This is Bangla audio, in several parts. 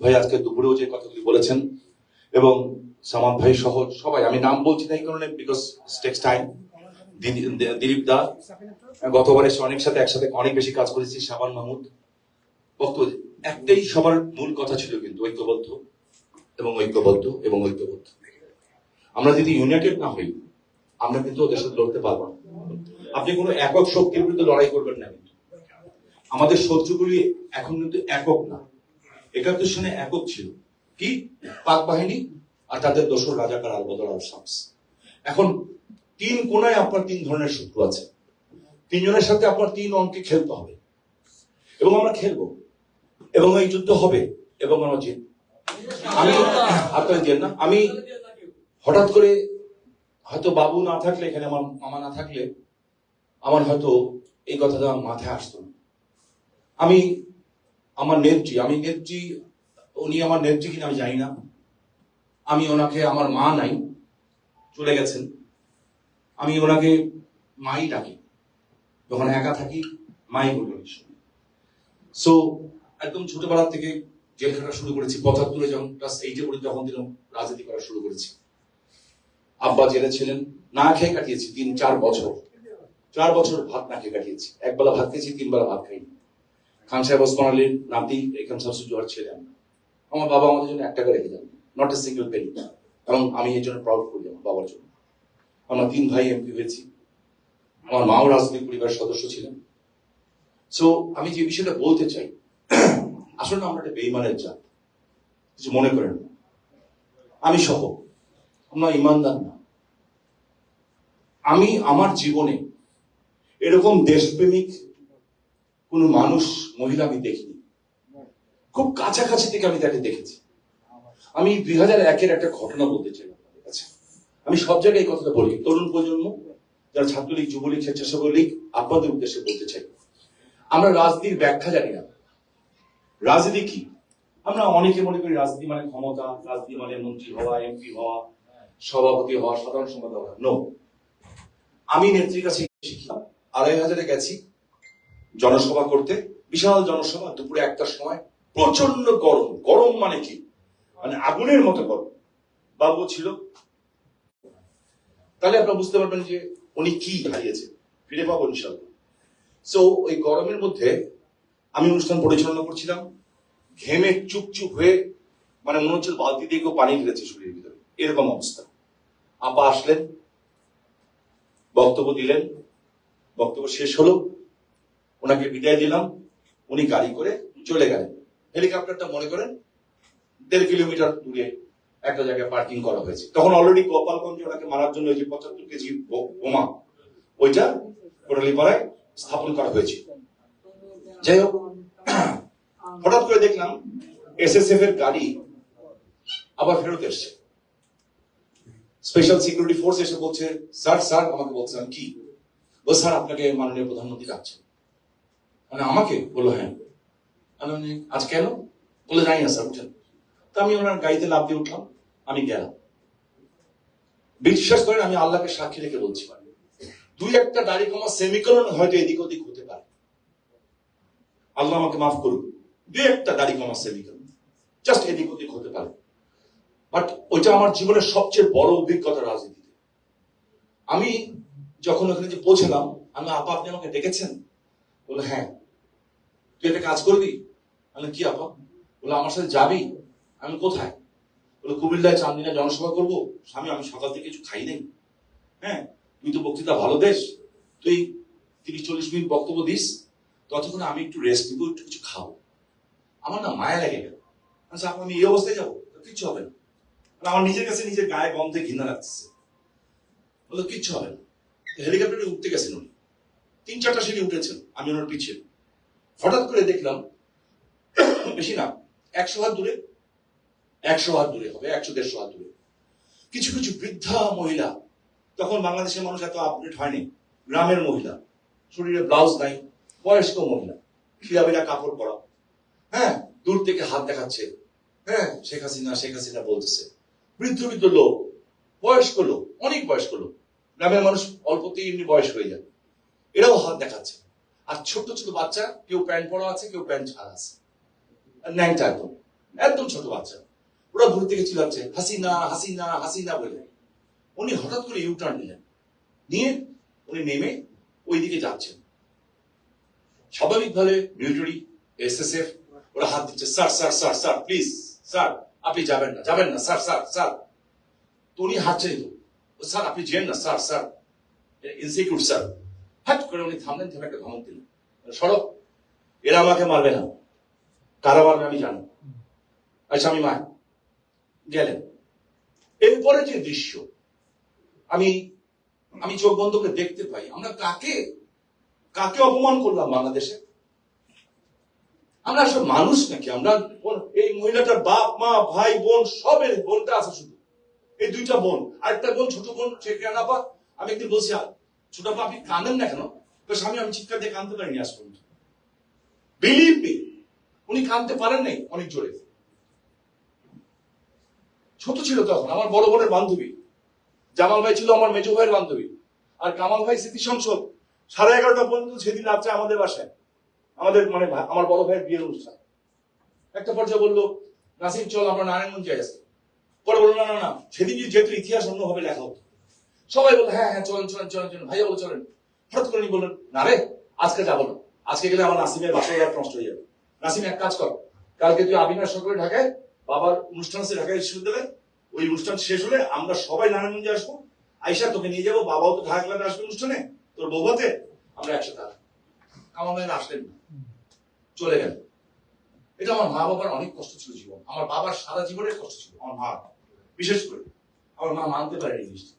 ভাই আজকে দুপুরেও যে কথাগুলি বলেছেন এবং সামাদ ভাই সহ সবাই, আমি নাম বলছি না এই কারণে বিকজ টেক্স টাইম। দিলীপ দা গতবার এসে অনেক সাথে একসাথে অনেক বেশি কাজ করেছি, শাবান মাহমুদ। বক্তব্য একটাই, সবার মূল কথা ছিল কিন্তু ঐক্যবদ্ধ এবং ঐক্যবদ্ধ এবং ঐক্যবদ্ধ। আমরা যদি ইউনাইটেড না হই আমরা কিন্তু ওদের সাথে লড়তে পারবো না। আপনি কোনো একক শক্তির বিরুদ্ধে লড়াই করবেন না, কিন্তু আমাদের শত্রুগুলি এখন কিন্তু একক না। 71 সনে একক ছিল কি পাক বাহিনী আর তাদের দোসর রাজাকার আল বদর আল শামস। এখন তিন কোনায় আপনার তিন ধরনের শত্রু আছে, তিনজনের সাথে আপনার তিন অঙ্কে খেলতে হবে এবং আমরা খেলবো এবং এই যুদ্ধ হবে এবং আমরা জিতব। আমি আপনার জেন না, আমি হঠাৎ করে হয়তো বাবু না থাকলে, এখানে আমার মামা না থাকলে আমার হয়তো এই কথাটা মাথায় আসতো না। আমার নেত্রী উনি আমার নেত্রী কিনা আমি জানি না। আমি ওনাকে, আমার মা নাই, চলে গেছেন, আমি ওনাকে মাই ডাকি, যখন একা থাকি মাই বলি। সো একদম ছোটবেলা থেকে জেল খাটা শুরু করেছি। 75-এ যখন ক্লাস 8-এ পড়ি তখন দিন রাজনীতি করা শুরু করেছি। আব্বা জেলে ছিলেন, না খেয়ে কাটিয়েছি 3-4 বছর। 4 বছর ভাত না খেয়ে কাটিয়েছি, একবেলা ভাত খেয়েছি, 3 বেলা ভাত খাইনি। খান সাহেব ওসমান আলীর নাতি এখান শামসুল জোহর ছিলেন। আমার বাবা আমাদের জন্য 1 টাকা রেখে যান, নট এ সিঙ্গেল পেনি, এবং আমি এই জন্য প্রাউড করি আমার বাবার জন্য। আমরা 3 ভাই এমপি হয়েছি, আমার মাও রাজনৈতিক পরিবারের সদস্য ছিলেন। সো আমি যে বিষয়টা বলতে চাই, আসলে আমরা একটা বেঈমানের জাত, কিছু মনে করেন না, আমি সহ আমরা ইমানদার না। আমি আমার জীবনে এরকম দেশপ্রেমিক কোন মানুষ, মহিলা আমি দেখিনি। খুব কাছাকাছি থেকে আমি তাকে দেখেছি। আমি 2001-এর একটা ঘটনা বলতে চাই আপনাদের কাছে। আমি সব জায়গায় এই কথাটা বলি, তরুণ প্রজন্ম যারা ছাত্রলীগ, যুবলীগ, স্বেচ্ছাসেবক লীগ, আপনাদের উদ্দেশ্যে বলতে চাই, আমরা রাজনীতির ব্যাখ্যা জানি না। রাজনীতি কি? আমরা অনেকে মনে করি রাজনীতি মানে ক্ষমতা, রাজনীতি মানে মন্ত্রী হওয়া, এমপি হওয়া, সভাপতি হওয়া, সাধারণ সম্পাদক হওয়া। নো, আমি নেত্রীর কাছে শিখলাম, 2500-এ গেছি জনসভা করতে, বিশাল জনসভা, দুপুরে 1টার সময়, প্রচন্ড গরম। গরম মানে কি, মানে আগুনের মতো গরম। বাবু ছিল, তাহলে আপনারা বুঝতে পারবেন যে উনি কি হারিয়েছে, ফিরে পাবো ইনশাল্লাহ। সো ওই গরমের মধ্যে আমি অনুষ্ঠান পরিচালনা করছিলাম, ঘেমে চুপচুপ হয়ে, মানে মনে হচ্ছে বালতি দিয়ে কেউ পানি ঢেলেছে শরীরের ভিতরে, এরকম অবস্থা। আপা আসলেন, বক্তব্য দিলেন, বক্তব্য শেষ হলো, ওনাকে বিদায় দিলাম, উনি গাড়ি করে চলে গেলেন। হেলিকপ্টারটা মনে করেন 1.5 কিলোমিটার দূরে একটা জায়গায় পার্কিং করা হয়েছে। তখন অলরেডি গোপালগঞ্জে ওনাকে মারার জন্য ওই যে 75 কেজি বোমা, ওইটা কোটালীপাড়ায় স্থাপন করা হয়েছে। যাই হোক, হঠাৎ করে দেখলাম এসএসএফ এর গাড়ি আবার ফেরত এসছে। স্পেশাল সিকিউরিটি ফোর্স এসে বলছে, স্যার আমাকে বলছেন কি? ও স্যার, আপনাকে মাননীয় প্রধানমন্ত্রী ডাকছেন। মানে আমাকে বললো, হ্যাঁ। আমি আজ কেন? বলে জানি না স্যার, উঠেন। তো আমি ওনার গাড়িতে লাফ দিয়ে উঠলাম, আমি গেলাম। বিশ্বাস করেন, আমি আল্লাহকে সাক্ষী রেখে বলছি, 2-1টা দাড়ি কমা সেমিকোলন হয়তো এদিক ওদিক হতে পারে, আল্লাহ আমাকে মাফ করুন, 2-1টা দাড়ি কমা সেমিকোলন জাস্ট এদিক ওদিক হতে পারে। বাট ওইটা আমার জীবনের সবচেয়ে বড় অভিজ্ঞতা রাজনীতিতে। আমি যখন ওখানে যে পৌঁছলাম, আমি, আপা আপনি আমাকে ডেকেছেন? বলে হ্যাঁ। তুই একটা কাজ করবি? আমি, কি আপা? বলে আমার সাথে যাবি? আমি, কোথায়? বলে কুমিল্লায় চান্দিনা জনসভা করবো। স্বামী, আমি সকাল থেকে কিছু খাই নাই। হ্যাঁ, তুই তো বক্তৃতা ভালো দেশ, তুই 30-40 মিনিট বক্তব্য দিস, ততক্ষণ আমি একটু রেস্ট নিবো, একটু কিছু খাবো। আমার না মায়া লেগে গেল। আচ্ছা, আমি এই অবস্থায় যাবো? কিচ্ছু হবে না। আমার নিজের কাছে নিজের গায়ে গন্ধে ঘৃণা লাগছে। বললো কিচ্ছু হবে না। হেলিকপ্টারে উঠতে গেছেন উনি, 3-4টা সিঁড়ি উঠেছেন, আমি ওনার পিছিয়ে। হঠাৎ করে দেখলাম, বেশি না, 100 হাত দূরে, 100 হাত দূরে হবে, 100-150 হাত দূরে, কিছু কিছু বৃদ্ধা মহিলা। তখন বাংলাদেশের মানুষ এত আপডেট হয়নি, গ্রামের মহিলা, শরীরে ব্লাউজ নাই, বয়স্ক মহিলা, খিলাবিরা কাপড় পরা, হ্যাঁ, দূর থেকে হাত দেখাচ্ছে, হ্যাঁ, শেখ হাসিনা বলতেছে। বৃদ্ধ বৃদ্ধ লোক, বয়স্ক লোক, অনেক বয়স্ক লোক, গ্রামের মানুষ অল্পতেই এমনি বয়স হয়ে যায়, এরাও হাত দেখাচ্ছে। আর ছোট ছোট বাচ্চা, কেউ প্যান্ট পরা আছে, কেউ প্যান্ট ছাড়া আছে, ন্যাংটা একদম। একদম ছোট বাচ্চা, ওরা দূর থেকে চিল্লাচ্ছে হাসিনা হাসিনা হাসিনা বলে। উনি হঠাৎ করে ইউটার্ন নিলেন, নিয়ে উনি নেমে ওইদিকে যাচ্ছেন। স্বাভাবিকভাবে মিলিটারি, এসএসএফ ওরা হাত দিচ্ছে, sir sir sir sir please sir আপনি যাবেন না যাবেন না স্যার স্যার স্যার। তো উনি হাঁটছেন, তো স্যার আপনি যেন না স্যার স্যার, ইনসিকিউর স্যার। হাট করে উনি থামলেন, থেমে একটা ধমক দিলেন, সড়ক, এরা আমাকে মারবে না, কারা মারবে আমি জানি। আচ্ছা আমি মা গেলেন। এরপরে যে দৃশ্য আমি আমি চোখ বন্ধ করে দেখতে পাই, আমরা কাকে কাকে অপমান করলাম বাংলাদেশে? আমরা আসলে মানুষ নাকি? আমরা এই মহিলাটার বাপ মা ভাই বোন সবের বোনটা আছে, শুধু এই দুইটা বোন, আরেকটা বোন ছোট বোন সে কেনাপা। আমি একদিন বলছি, ছোট আপা আপনি কাঁদেন না কেন? আমি চিৎকার দিয়ে কাঁদতে পারিনি আজ পর্যন্ত। বিলিভ মি, উনি কাঁদতে পারেন নাই অনেক জোরে। ছোট ছিল তখন, আমার বড় বোনের বান্ধবী। জামাল ভাই ছিল আমার মেজো ভাইয়ের বান্ধবী। আর কামাল ভাই স্মৃতি সংসদ 11:30 পর্যন্ত সেদিন রাত্রে আমাদের বাসায়, আমাদের মানে আমার বড় ভাইয়ের বিয়ের অনুষ্ঠান। একটা পর্যায়ে বললো, নাসিম চল আমরা নারায়ণগঞ্জে আসি। পরে বললো না না না, সেদিন যেহেতু ইতিহাস অন্যভাবে লেখা হতো। সবাই বললো হ্যাঁ হ্যাঁ চলেন চলেন চলেন চলেন, ভাইয়া বলো চলেন। হঠাৎ করে উনি বললেন, না রে আজকে যাবো না, আজকে গেলে আমার নাসিমের বাসা নষ্ট হয়ে যাবে। নাসিম এক কাজ কর, কালকে তুই আবিনার সরকারে ঢাকায় বাবার অনুষ্ঠান আছে ঢাকা বিশ্ববিদ্যালয়ে, ওই অনুষ্ঠান শেষ হলে আমরা সবাই নারায়ণগঞ্জে আসবো, আইসা তোকে নিয়ে যাবো, বাবাও তো ঢাকা ক্লাবে আসবে অনুষ্ঠানে, তোর বৌভাতে আমরা একসাথে আসবো। আমার ভাইয়ের আসলেন না, চলে গেল। এটা আমার মা বাবার অনেক কষ্ট ছিল জীবন, আমার বাবার সারা জীবনের কষ্ট ছিল। আমার মা বিশেষ করে, আমার মা মানতে পারেনি জিনিসটা,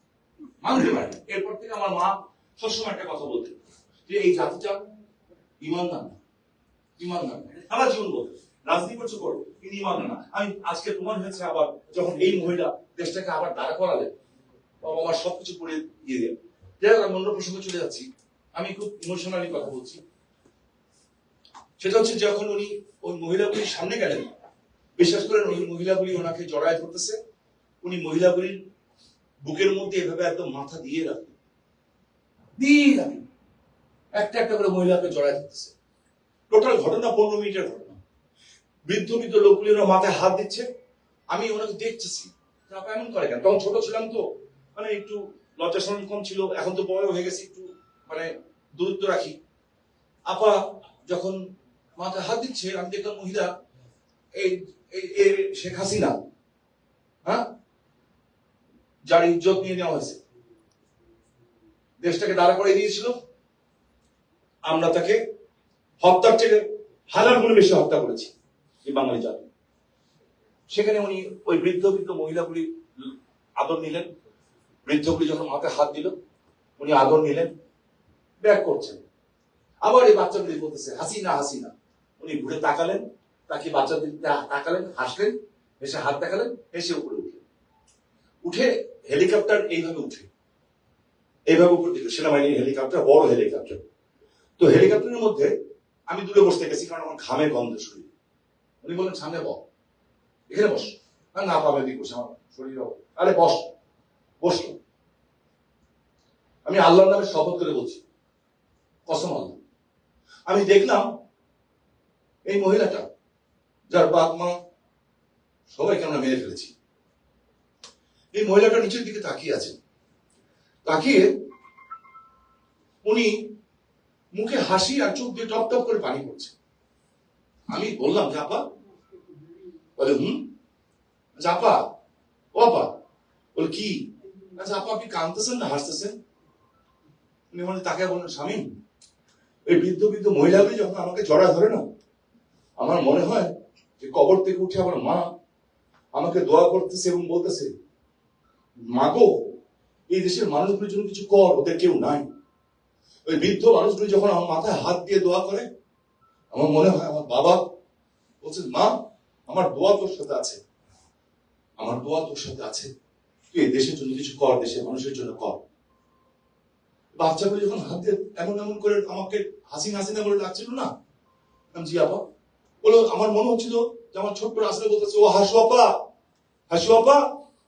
মানতে পারেনি। এরপর থেকে আমার মা সবসময় একটা কথা বলতেন যে এই জাতিটা ইমানদার না, ইমানদার না। সারা জীবন বলতেন রাজনীতি করছো করো, কিন্তু ইমানদার না। আমি আজকে প্রমাণ হয়েছে, আবার যখন এই মহিলা দেশটাকে আবার দাঁড়া করালেন, বাবা আমার সবকিছু করে দিয়ে দেন। যাই হোক, আমি অন্য প্রসঙ্গে চলে যাচ্ছি। আমি খুব ইমোশনালি কথা বলছি। সেটা হচ্ছে যখন উনি ওই মহিলাগুলির সামনে গেলেন, বিশ্বাস করেন ওই মহিলাগুলি ওনাকে জড়ায় ধরতেছে, উনি মহিলাগুলির বুকের মধ্যে এভাবে একদম মাথা দিয়ে রাখলেন, একটা একটা করে মহিলাকে জড়ায় ধরতেছে। টোটাল ঘটনা 15 মিনিটের ঘটনা। বৃদ্ধ বৃদ্ধ লোকগুলি ওনার মাথায় হাত দিচ্ছে, আমি ওনাকে দেখতেছি এমন করে কেন। তখন ছোট ছিলাম তো, মানে একটু লজ্জা শরম কম ছিল, এখন তো বড় হয়ে গেছি, একটু মানে দূরত্ব রাখি। আপা যখন মাথায় হাত দিচ্ছে, আমি দেখলাম মহিলা এই শেখ হাসিনা, হ্যাঁ, যার ইজ্জত নিয়ে নেওয়া হয়েছে, দেশটাকে দাঁড়া করে দিয়েছিল, আমরা তাকে হত্যার থেকে 1000 গুণ বেশি হত্যা করেছি এই বাঙালি জাতি। সেখানে উনি ওই বৃদ্ধ বৃদ্ধ মহিলাগুলি আদর নিলেন, বৃদ্ধগুলি যখন মাথায় হাত দিল উনি আদর নিলেন, ব্যাক করছেন। আবার এই বাচ্চাগুলি বলতেছে হাসিনা হাসিনা। উনি ঘুরে তাকালেন, তাকে বাচ্চাদের তাকালেন, হাসলেন, হেসে হাত দেখালেন, হেসে উপরে উঠলেন। উঠে হেলিকপ্টার এইভাবে উঠে, এইভাবে উপর দিকে সেনাবাহিনীর হেলিকপ্টার, বড় হেলিকপ্টার। তো হেলিকপ্টারের মধ্যে আমি দূরে বসতে গেছি, কারণ আমার ঘামে গন্ধ শরীর। উনি বললেন সামনে বস, এখানে বস। না পাবে দিক বসে, আমার শরীর, আরে বস। বসলো। আমি আল্লাহর নামে শপথ করে বলছি, কসম আল্লাহ, আমি দেখলাম এই মহিলাটা, যার বাপ মা সবাইকে আমরা মেরে ফেলেছি, এই মহিলাটা নিচের দিকে তাকিয়ে আছেন। তাকিয়ে উনি মুখে হাসি আর চোখ দিয়ে টপ টপ করে পানি পড়ছে। আমি বললাম যে আপা, বলে আচ্ছা আপা, ও আপা, বলে কি? আচ্ছা আপা আপনি কাঁদতেছেন না হাসতেছেন? উনি মানে তাকে বললেন স্বামী, ওই বৃদ্ধ বৃদ্ধ মহিলাগুলি যখন আমাকে জড়া ধরে না, আমার মনে হয় যে কবর থেকে উঠে আমার মা আমাকে দোয়া করতেছে এবং বলতেছে, মাগো এই দেশের মানুষগুলির জন্য কিছু কর, ওদের কেউ নাই। ওই বৃদ্ধ মানুষগুলি যখন আমার মাথায় হাত দিয়ে দোয়া করে, আমার মনে হয় আমার বাবা বলছে, মা আমার দোয়া তোর সাথে আছে, আমার দোয়া তোর সাথে আছে, তুই এই দেশের জন্য কিছু কর, দেশের মানুষের জন্য কর। বাচ্চাগুলো যখন হাত দিয়ে এমন এমন করে আমাকে হাসিনা হাসিনা বলে ডাকছিল না, জি আপা, বলো আমার মনে হচ্ছিল যে আমার ছোট্ট রাস্তায় বলতেছে, ও হাসু আপা, হাসু আপা,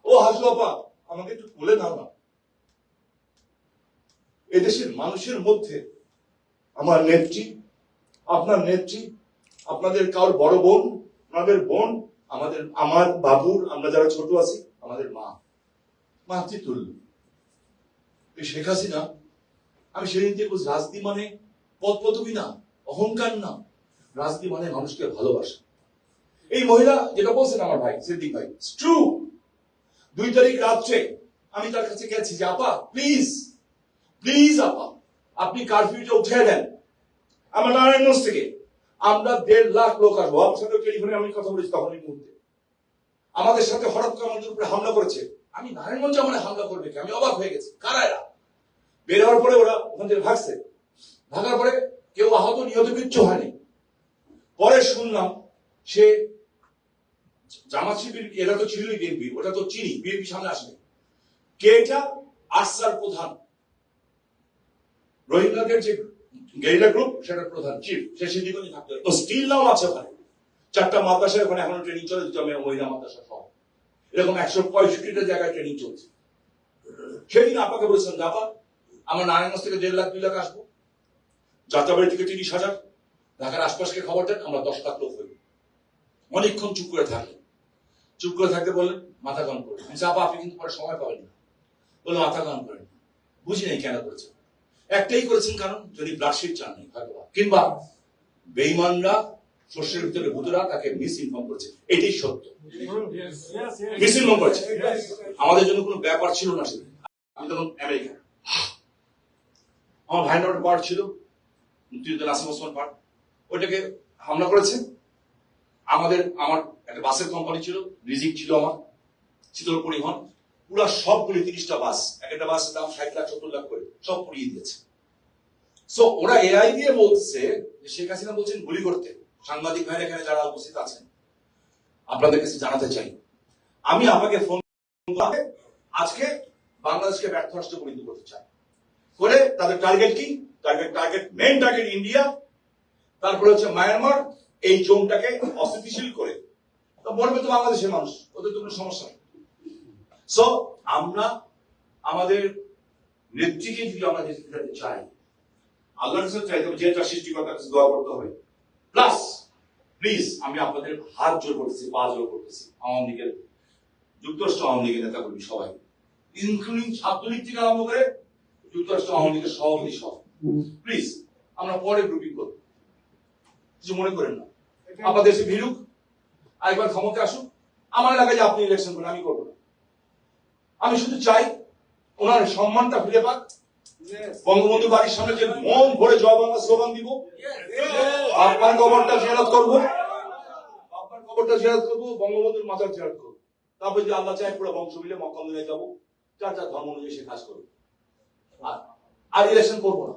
ও হাসু আপা, আমাকে একটু কোলে নাও না। এদেশের মানুষের মধ্যে আমার নেত্রী, আপনার নেত্রী, আপনাদের কারোর বড় বোন, ওনাদের বোন, আমার বাবুর, আমরা যারা ছোট আছি, আমাদের মাতৃতুল্য। এই শেখ হাসিনা, আমি সেদিন থেকে বলছি, রাজনীতি মানে পদ পদবি না, অহংকার না, রাজনীতি মানে মানুষকে ভালোবাসা। এই মহিলা যেটা বলছেন আমার ভাই সিদ্দিক ভাই, ট্রু। 2 তারিখ রাত্রে আমি তার কাছে গেছি যে আপা প্লিজ প্লিজ আপা আপনি কারফিউটা উঠে দেন। আমরা নারায়ণগঞ্জ থেকে আমরা 1.5 লাখ লোক আসবো, আমার সাথে টেলিফোনে আমি কথা বলেছি তখন এই মুহূর্তে। আমাদের সাথে হঠাৎ করে আমাদের উপরে হামলা করেছে। আমি নারায়ণগঞ্জে আমার হামলা করবে কি, আমি অবাক হয়ে গেছি। কারা এরা? বের হওয়ার পরে ওরা ওখান থেকে ভাগছে, ভাগার পরে কেউ আহত নিহত কিচ্ছু হয়নি। পরে শুনলাম সে জামাত শিবির, এরা তো ছিল বিএনপি, ওটা তো চিনি, বিএনপি সামনে আসেনি। কে এটা? আরসার প্রধান, রোহিঙ্গাদের যে গেরিলা গ্রুপ, সেটার প্রধান চিফ, সে সিদ্দিকগঞ্জে থাকতো। তো স্টিল নাও আছে ওখানে। 4টা মাদ্রাসায় ওখানে এখনো ট্রেনিং চলে, দুটো মহিলা মাদ্রাসা সহ এরকম 165টা জায়গায় ট্রেনিং চলছে। সেদিন আপাকে বলেছিলাম, আপা আমার নারায়ণগঞ্জ থেকে 1.5 লাখ 2 লাখ আসবো, যাত্রাবাড়ি থেকে 30,000, ঢাকার আশপাশকে খবর দেন, আমরা 10 লাখ লোক হইব। অনেকক্ষণ চুপ করে থাকলেন, চুপ করে থাকতে বললেন মাথা গরম করে। আপা আপনি কিন্তু পরে সময় পাবেন না। বললো মাথা গরম করেন, বুঝি নাই কেন করেছেন। একটাই করেছেন কারণ, যদি ব্লাডশিট চান নাই হয়তো, কিংবা বেঈমানরা শস্যের ভিতরে ভূতরা তাকে মিস ইনফর্ম করেছে। এটাই সত্য, মিস ইনফর্ম করেছে। আমাদের জন্য কোনো ব্যাপার ছিল না সেদিন। আমি তখন আমেরিকা, আমার ভাইনার পার্ট ছিল মুক্তিযুদ্ধ নাসিম ওসমান পার্ট, ওইটাকে হামলা করেছে। আমার একটা বাসের কোম্পানি ছিল, রিজিক ছিল আমার, শীতল পরিবহন, পুরা সবগুলি 30টা বাস, একটা বাসের দাম 60 লাখ 70 লাখ করে, সব পুড়িয়ে দিয়েছে। সো ওরা এআই দিয়ে বলছে যে শেখ হাসিনা বলছেন গুলি করতে। সাংবাদিক ভাইরা এখানে যারা উপস্থিত আছেন, আপনাদের কাছে জানাতে চাই, আমি আপনাকে ফোন আজকে বাংলাদেশকে ব্যর্থ রাষ্ট্রে পরিণত করতে চাই করে তাদের টার্গেট কি? মেইন টার্গেট ইন্ডিয়া, তারপরে হচ্ছে মায়ানমার, এই জোনটাকে অস্থিতিশীল করে বলবে তো বাংলাদেশের মানুষ, ওদের তো কোনো সমস্যা নেই। সো আমরা আমাদের নেত্রীকে যদি আমরা যেতে চাই, আল্লাহর কাছে চাই, তবে যেটা সৃষ্টিকর্তার কাছে দোয়া করতে হবে। প্লাস প্লিজ আমি আপনাদের হাত জোর করতেছি, পা জোর করতেছি, আওয়ামী লীগের, যুক্তরাষ্ট্র আওয়ামী লীগের নেতাকর্মী সবাই, ইনক্লুডিং ছাত্রলীগ থেকে আরম্ভ করে যুক্তরাষ্ট্র আওয়ামী লীগের সভাপতি সহ, প্লিজ আমরা পরে গ্রুপিং করব, কিছু মনে করেন না। আপনাদের দেশে ভিড়ুক, আরেকবার ক্ষমতা আসুক, আমার এলাকায় যে আপনি ইলেকশন করেন, আমি করবো না। আমি শুধু চাই ওনার সম্মানটা ফিরে পাক। বঙ্গবন্ধু বাড়ির সামনে যে মন ভরে জয় বাংলা স্লোগান দিব, আপনার কবরটা জিয়ারত করবো, বঙ্গবন্ধুর মাজার জিয়ারত করবো। তারপর যে আল্লাহ চাই পুরো বংশ মিলে মক্কা মদিনায় যাবো, যার যার ধর্ম অনুযায়ী সে কাজ করবো। আর ইলেকশন করবো না,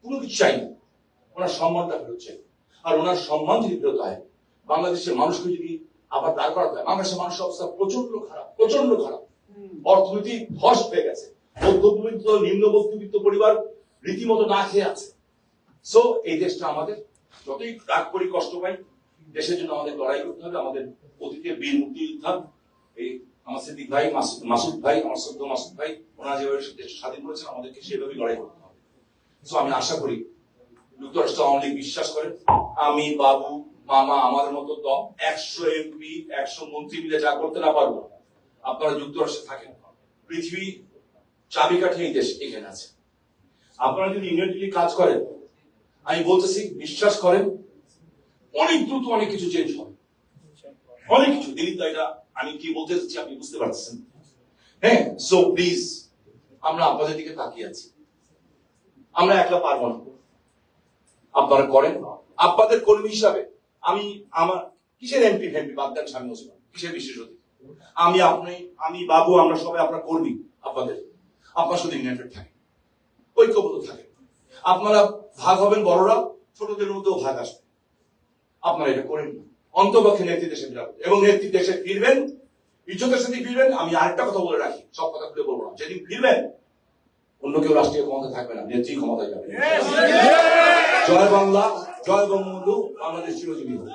কোনো কিছু চাই না। ওনার সম্মানটা ফেরত চাই। আর ওনার সম্মান যদি ফেরত হয়, বাংলাদেশের মানুষকে যদি আবার দাঁড় করাতে হয়, বাংলাদেশের মানুষের অবস্থা প্রচন্ড খারাপ, প্রচন্ড খারাপ। অর্থনীতি ধস হয়ে গেছে, মধ্যবিত্ত নিম্ন মধ্যবিত্ত পরিবার রীতিমতো না খেয়ে আছে। সো এই দেশটা আমাদের, যতই রাগ করি কষ্ট পাই, দেশের জন্য আমাদের লড়াই করতে হবে। আমাদের অতীতের বীর মুক্তিযোদ্ধা, এই আমার সিদ্দিক ভাই, মাসুদ ভাই, আমার শ্রদ্ধ মাসুদ ভাই, ওনারা যেভাবে দেশ স্বাধীন করেছেন, আমাদেরকে সেভাবেই লড়াই করতে হবে। সো আমি আশা করি যুক্তরাষ্ট্র আওয়ামী লীগ বিশ্বাস করেন, আমি, বাবু, মামা, আমাদের মতো 100 এমপি 100 মন্ত্রী মিলে যা করতে না পারবো, আপনারা যুক্তরাষ্ট্রে থাকেন, পৃথিবী চাবিকাঠি এই দেশ এখানে আছে। আপনারা যদি ইউনিটলি কাজ করেন, আমি বলতেছি বিশ্বাস করেন, অনেক দ্রুত অনেক কিছু চেঞ্জ হবে, অনেক কিছু। দিলীপ এটা আমি কি বলতে চাচ্ছি আপনি বুঝতে পারছেন? হ্যাঁ, সো প্লিজ আমরা আপনাদের দিকে তাকিয়ে আছি, আমরা একলা পারবো না, আপনারা করেন। আপনাদের কর্মী হিসাবে আমি, আমার কিসের এমপি ফেমপি বাদ দেন, স্বামী ওসমান কিসের বিশেষত, আমি, আপনি, আমি, বাবু, আমরা সবাই আপনার কর্মী। আপনাদের, আপনার সাথে ইউনাইটেড থাকে, ঐক্যবদ্ধ থাকে। আপনারা ভাগ হবেন বড়রা, ছোটদের মধ্যেও ভাগ আসবে। আপনারা এটা করেন না, অন্তপক্ষে নেত্রী দেশে ফিরবেন এবং নেত্রী দেশে ফিরবেন, ইজ্জতের সাথে ফিরবেন। আমি আরেকটা কথা বলে রাখি, সব কথা খুলে বলবো না, যেদিন ফিরবেন অন্য কেউ রাষ্ট্রীয় ক্ষমতা থাকবে না, নেত্রী ক্ষমতায় যাবে। জয় বাংলা, জয় বঙ্গবন্ধু, বাংলাদেশ চিরজীবী হোক।